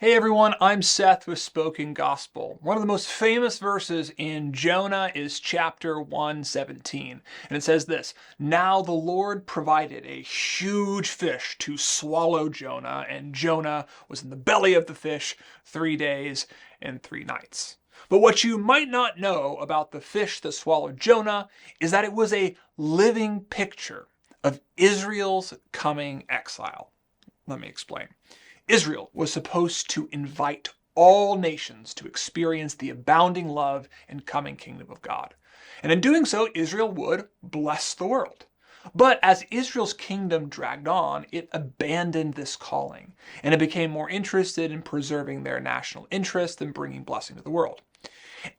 Hey everyone, I'm Seth with Spoken Gospel. One of the most famous verses in Jonah is chapter 1:17, and it says this: Now the Lord provided a huge fish to swallow Jonah, and Jonah was in the belly of the fish 3 days and 3 nights. But what you might not know about the fish that swallowed Jonah is that it was a living picture of Israel's coming exile. Let me explain. Israel was supposed to invite all nations to experience the abounding love and coming kingdom of God. And in doing so, Israel would bless the world. But as Israel's kingdom dragged on, it abandoned this calling, and it became more interested in preserving their national interest than bringing blessing to the world.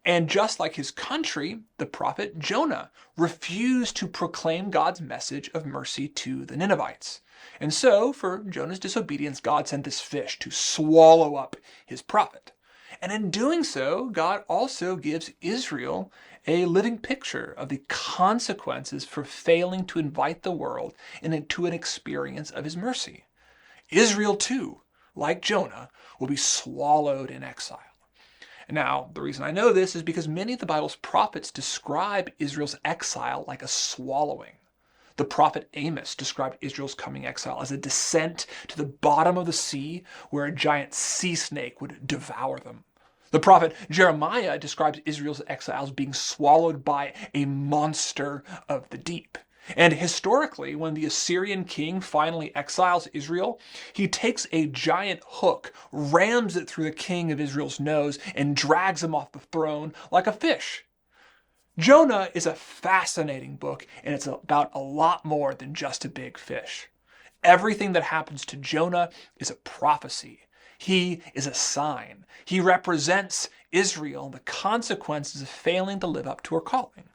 And just like his country, the prophet Jonah refused to proclaim God's message of mercy to the Ninevites. And so, for Jonah's disobedience, God sent this fish to swallow up his prophet. And in doing so, God also gives Israel a living picture of the consequences for failing to invite the world into an experience of his mercy. Israel, too, like Jonah, will be swallowed in exile. Now, the reason I know this is because many of the Bible's prophets describe Israel's exile like a swallowing. The prophet Amos described Israel's coming exile as a descent to the bottom of the sea where a giant sea snake would devour them. The prophet Jeremiah describes Israel's exile as being swallowed by a monster of the deep. And historically, when the Assyrian king finally exiles Israel, he takes a giant hook, rams it through the king of Israel's nose, and drags him off the throne like a fish. Jonah is a fascinating book, and it's about a lot more than just a big fish. Everything that happens to Jonah is a prophecy. He is a sign. He represents Israel and the consequences of failing to live up to her calling.